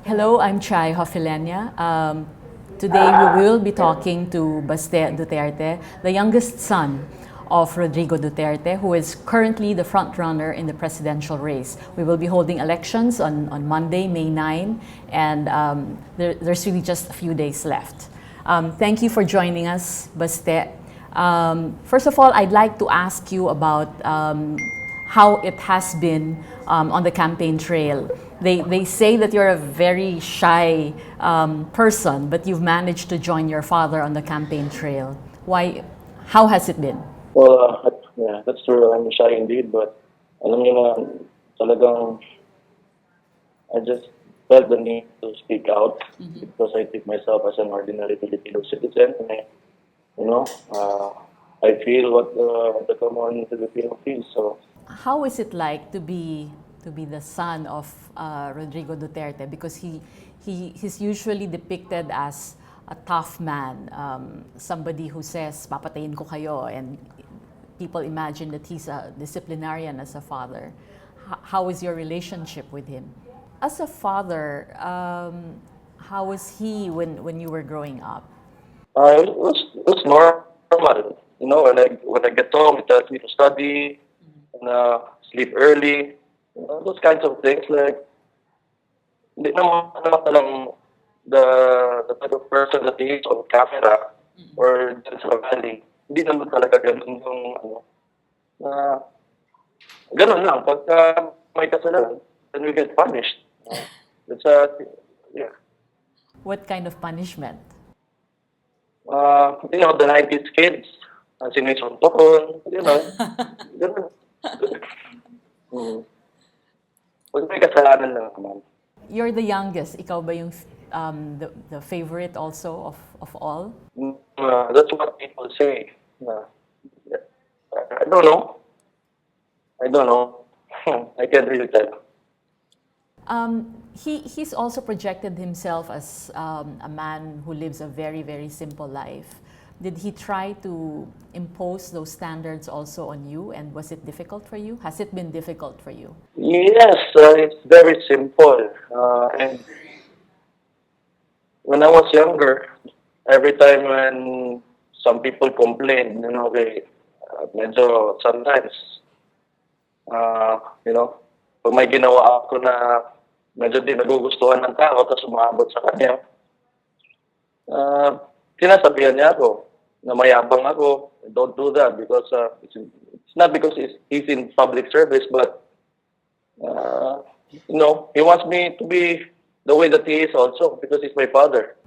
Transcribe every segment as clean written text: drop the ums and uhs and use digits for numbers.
Hello, I'm Chai Hofilenia. Today we will be talking to Baste Duterte, the youngest son of Rodrigo Duterte, who is currently the frontrunner in the presidential race. We will be holding elections on Monday, May 9, and there's really just a few days left. Thank you for joining us, Baste. First of all, I'd like to ask you about how it has been on the campaign trail. They say that you're a very shy person, but you've managed to join your father on the campaign trail. Why? How has it been? Well, yeah, that's true. I'm shy indeed, but alam niyo na, talagang I just felt the need to speak out because I take myself as an ordinary Filipino citizen. And you know, I feel what the common Filipino feels. So, How is it like to be the son of Rodrigo Duterte? Because he's usually depicted as a tough man, somebody who says papatayin ko kayo, and people imagine that he's a disciplinarian as a father. How is your relationship with him? As a father, how was he when you were growing up? it was normal. You know, when I get home, he tells me to study and sleep early. You know, those kinds of things. Like, hindi naman talang the type of person that he is on camera or dun sa valley. Hindi naman talaga ganun yung ano. Na ganun lang. Pagka may kasalanan, then we get punished. It's yeah. What kind of punishment? You know, the 90s kids, sinusuntok, you know, ganun. Mm. Pag may kasalanan lang naman. You're the youngest. Ikaw ba yung the favorite also of all? That's what people say. Uh, I don't know. I don't know. I can't really tell. He's also projected himself as a man who lives a very, very simple life. Did he try to impose those standards also on you, and was it difficult for you? Has it been difficult for you? Yes, it's very simple. And when I was younger, every time when some people complain, you know, medyo sometimes, you know, pag may ginawa ako na medyo di nagugustuhan ng tao, tapos umabot sa kanya, sinasabihan niya ako na mayabang ako. Don't do that because it's not because he's in public service, but you know, he wants me to be the way that he is also because he's my father.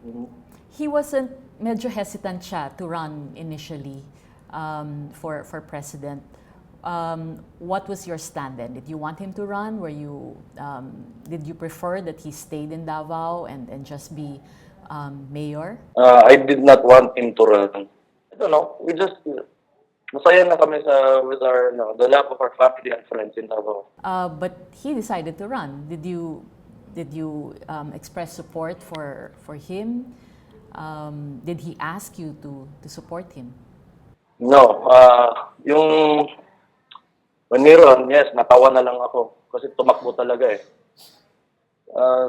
He wasn't medyo hesitant siya to run initially for president. What was your stand then? Did you want him to run? Did you prefer that he stayed in Davao and just be mayor? I did not want him to run. I don't know. We just masaya na kami with our the love of our family and friends in Davao. But he decided to run. Did you express support for him? Did he ask you to support him? No, yung when he run, yes, natawa na lang ako kasi tumakbo talaga eh. Uh,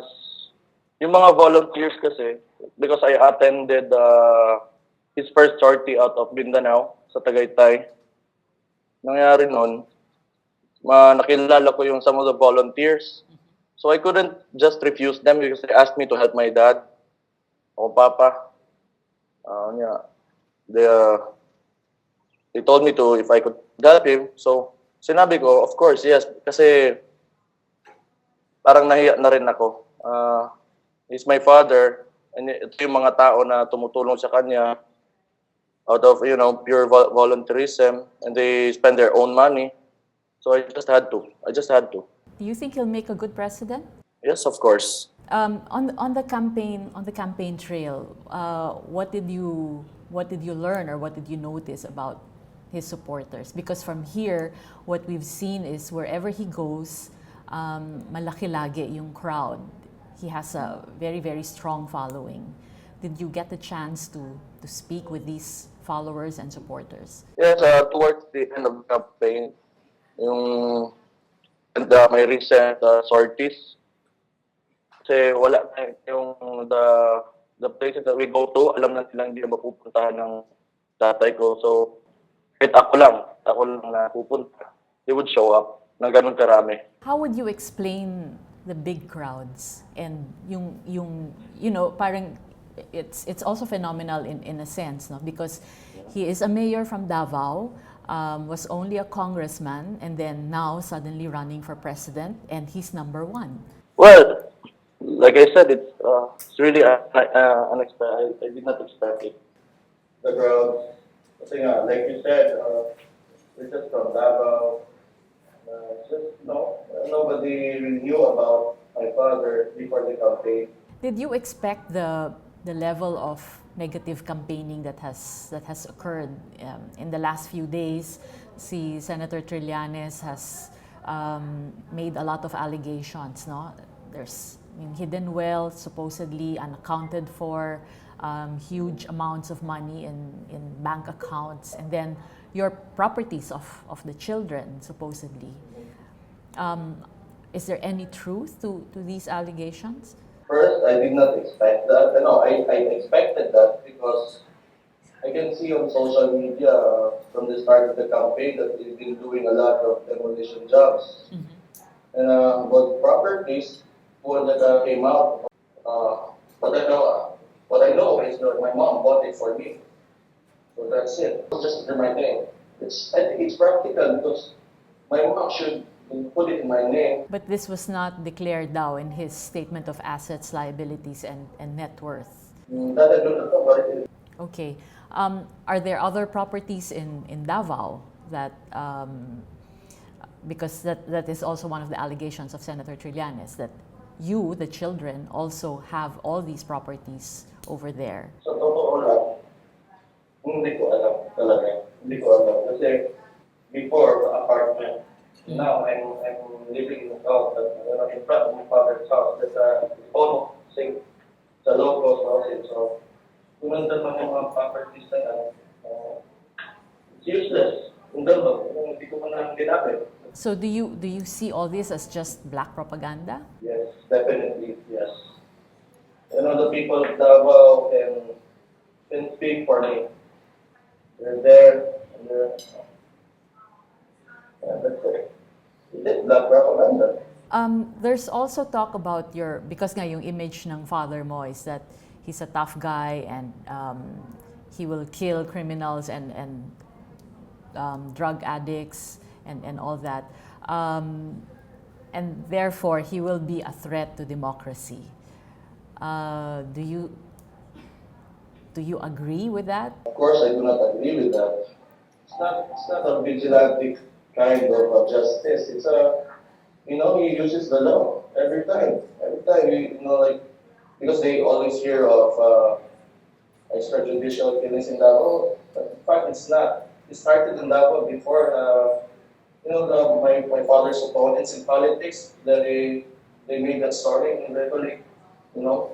yung mga volunteers kasi, because I attended his first sortie out of Mindanao sa Tagaytay. Nangyari nun, nakilala ko yung some of the volunteers. So I couldn't just refuse them because they asked me to help my dad. O papa. Yeah. They told me to if I could help him. So sinabi ko, of course, yes. Kasi parang nahiya na rin ako. He's my father. And ito yung mga tao na tumutulong sa kanya out of, you know, pure volunteerism. And they spend their own money. So I just had to. Do you think he'll make a good president? Yes, of course. On the campaign trail, what did you learn, or what did you notice about his supporters? Because from here, what we've seen is wherever he goes, malaki lagi yung crowd. He has a very, very strong following. Did you get the chance to speak with these followers and supporters? Yes, towards the end of the campaign, yung and my recent sorties, Kasi wala na yung the places that we go to, alam na nilang hindi na mapupuntahan ng tatay ko. So, kahit ako lang na pupunta, they would show up na ganun karami. How would you explain the big crowds and yung parang it's also phenomenal in a sense, no? Because he is a mayor from Davao, was only a congressman, and then now suddenly running for president, and he's number one. Well, like I said, it's really unexpected. I did not expect it. The crowd, kasi nga, like you said, we're just from Davao. Nobody really knew about my father before the campaign. Did you expect the level of negative campaigning that has occurred in the last few days? Si Senator Trillanes has made a lot of allegations, no? There's hidden wealth, supposedly unaccounted for, huge amounts of money in bank accounts, and then your properties of the children, supposedly. Is there any truth to these allegations? First, I did not expect that. No, I expected that because I can see on social media from the start of the campaign that they've been doing a lot of demolition jobs. Mm-hmm. And about properties, one that came out, what I know is that my mom bought it for me. So that's it. It's just under my name. I think it's practical because my mom should put it in my name. But this was not declared now in his statement of assets, liabilities, and net worth. That I don't know about it. Okay. Are there other properties in Davao that, because that is also one of the allegations of Senator Trillanes, that you, the children, also have all these properties over there? So, totoo lang, hindi ko alam talaga. Hindi ko alam. Kasi before, apartment. Now, I'm living in a house in front of my father's house. That's almost same sa locals house. So, kung nandun man yung mga properties na yan, it's useless. Kung hindi ko man lang ginamit. So do you see all this as just black propaganda? Yes, definitely, yes. The people of Davao can speak for me. They're there, and that's it. It's black propaganda. There's also talk about because nga yung image ng father mo is that he's a tough guy and he will kill criminals and drug addicts and all that. And therefore, he will be a threat to democracy. Do you agree with that? Of course, I do not agree with that. It's not a vigilante kind of justice. It's he uses the law every time. Every time, because they always hear of extrajudicial killings in Davao. But in fact, it's not. It started in Davao before. My father's opponents in politics, they made that story and literally, yun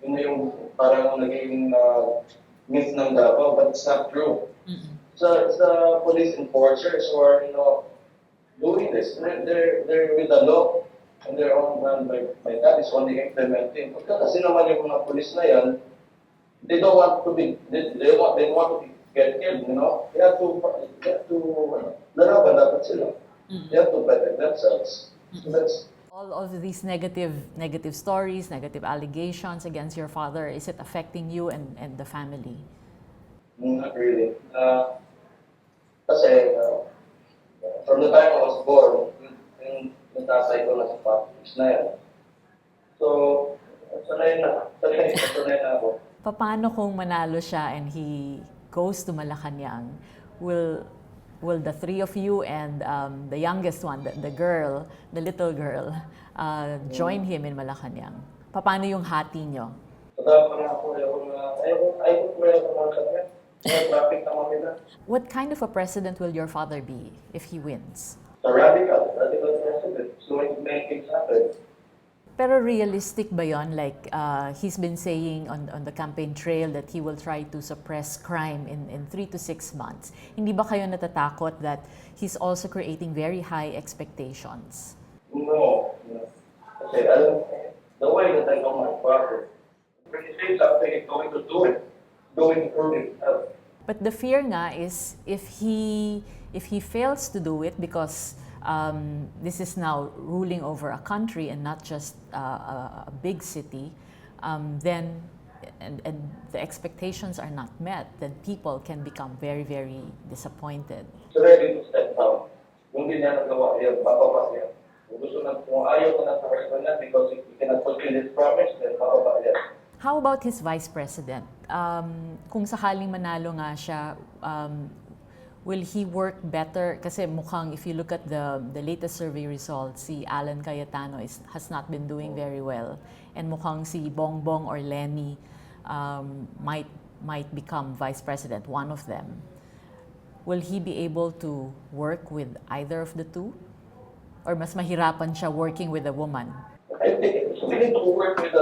yung parang naging myth ng Davao, but it's not true. Mm-hmm. So it's the police enforcers who are, doing this. They're with the law and they're on. My dad is only implementing. Kasi naman yung mga police na yan, they don't want to get killed. They have to lalaban dapat sila. Mm-hmm. They have to protect themselves. So that's all of these negative stories, negative allegations against your father. Is it affecting you and the family? Not really. Kasi from the time I was born, yung tatay ko nasa politics na yan. So, sanay na ako. Paano kung manalo siya and he goes to Malacanang? Will the three of you and the youngest one, the little girl, join him in Malacanang? Paano yung hati nyo? What kind of a president will your father be if he wins? A radical president. So it make things happen. Pero realistic ba yon? Like, he's been saying on the campaign trail that he will try to suppress crime in 3 to 6 months. Hindi ba kayo natatakot that he's also creating very high expectations? No. Kasi the way that I know my father. When he says something, he's going to do it. Going to prove himself. But the fear nga is if he fails to do it because this is now ruling over a country and not just a big city, then and the expectations are not met, then people can become very, very disappointed. So ready to step down. Kung hindi niya nagawa yan, bababa yan. Kung ayaw ko na sa personal because if he cannot fulfill his promise, then bababa yan. How about his vice president? Kung sakaling manalo nga siya, will he work better? Kasi mukhang if you look at the latest survey results, si Alan Cayetano has not been doing very well. And mukhang si Bongbong or Lenny might become vice president, one of them. Will he be able to work with either of the two? Or mas mahirapan siya working with a woman? I think it's willing to work with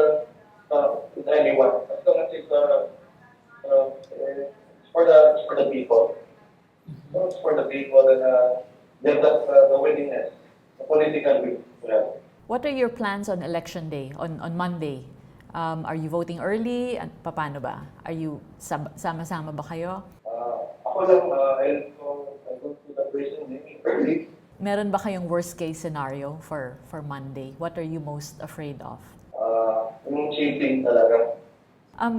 anyone. As long as it's for the people. So it's for the people and they've got the willingness, the political will. Yeah. What are your plans on election day, on Monday? Are you voting early? Paano ba? Are you sama-sama ba kayo? Ako lang, I'll go to the prison early. Meron ba kayong worst case scenario for Monday? What are you most afraid of? Yung cheating talaga.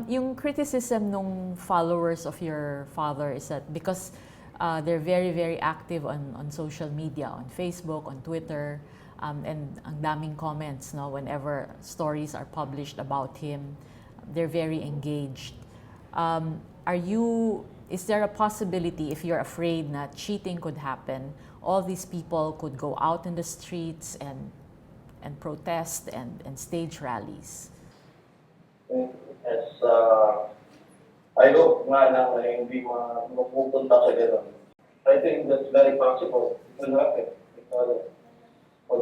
Yung criticism ng followers of your father is that because they're very, very active on social media, on Facebook, on Twitter, and ang daming comments, no, whenever stories are published about him, they're very engaged. Is there a possibility, if you're afraid that cheating could happen, all these people could go out in the streets and protest and stage rallies? Yes, I hope nga na hindi mapupunta sa gano'n. I think that's very possible. It will happen. Because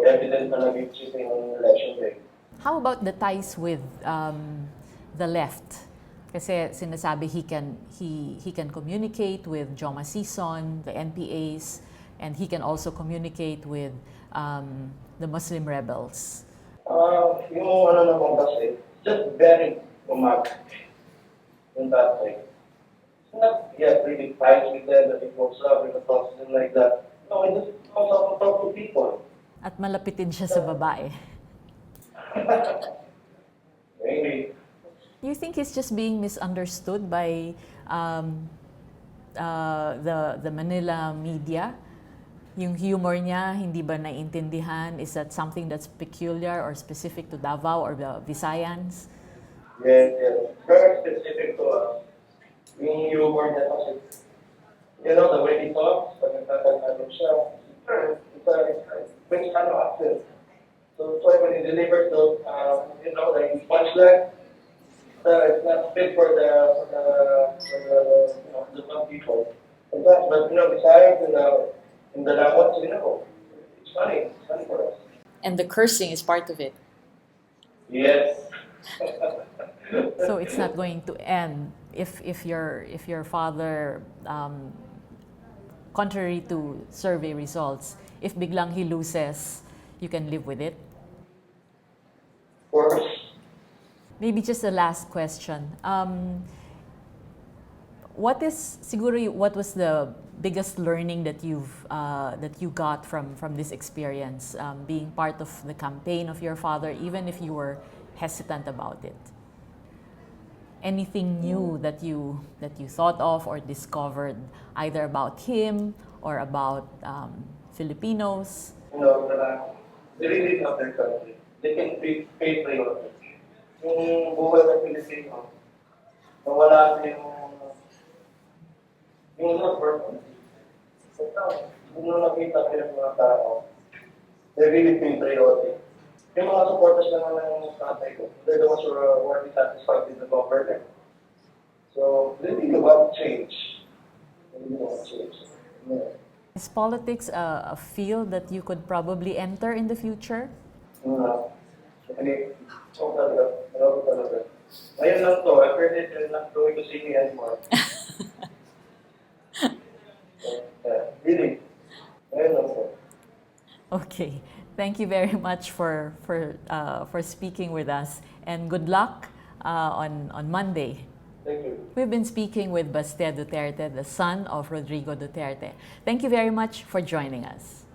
evidence na naging cheating on election day. How about the ties with the left? Kasi sinasabi he can communicate with Joma Sison, the NPAs, and he can also communicate with the Muslim rebels. Yung ano naman kasi, just very romantic in that way. It's not yet really ties with them that it goes up and talks to them like that. No, it just comes up and talk to people. At malapitin siya sa babae. Maybe. You think he's just being misunderstood by the Manila media? Yung humor niya, hindi ba naiintindihan? Is that something that's peculiar or specific to Davao or the Visayans? Yes, yes. Very specific to us. Yung humor niya kasi, you know, the way he talks, pag nagtatanong siya, it's brings kind of accent. So when he delivers those, you know, the punchline, it's not fit for the some people. But you know, besides in the language, you know, it's funny. It's funny for us. And the cursing is part of it. Yes. So it's not going to end if your father, contrary to survey results, if biglang he loses, you can live with it. Of course. Maybe just a last question. What was the biggest learning that you got from this experience, being part of the campaign of your father, even if you were hesitant about it? Anything new that you thought of or discovered, either about him or about Filipinos? You know, they really love their country. They can be patriotic. Yung buhay ng Pilipino, nawala yung love person. So, kung nakita ko yung mga tao, they really patriotic. Yung mga supporters naman ng tatay ko, they're the ones who are already satisfied with the government. So, they really want change. They really want change. Yeah. Is politics a field that you could probably enter in the future? Talaga. Ngayon lang to, I heard it, you're not going to see me anymore. Really. Ngayon lang to. Okay. Thank you very much for speaking with us, and good luck on Monday. Thank you. We've been speaking with Baste Duterte, the son of Rodrigo Duterte. Thank you very much for joining us.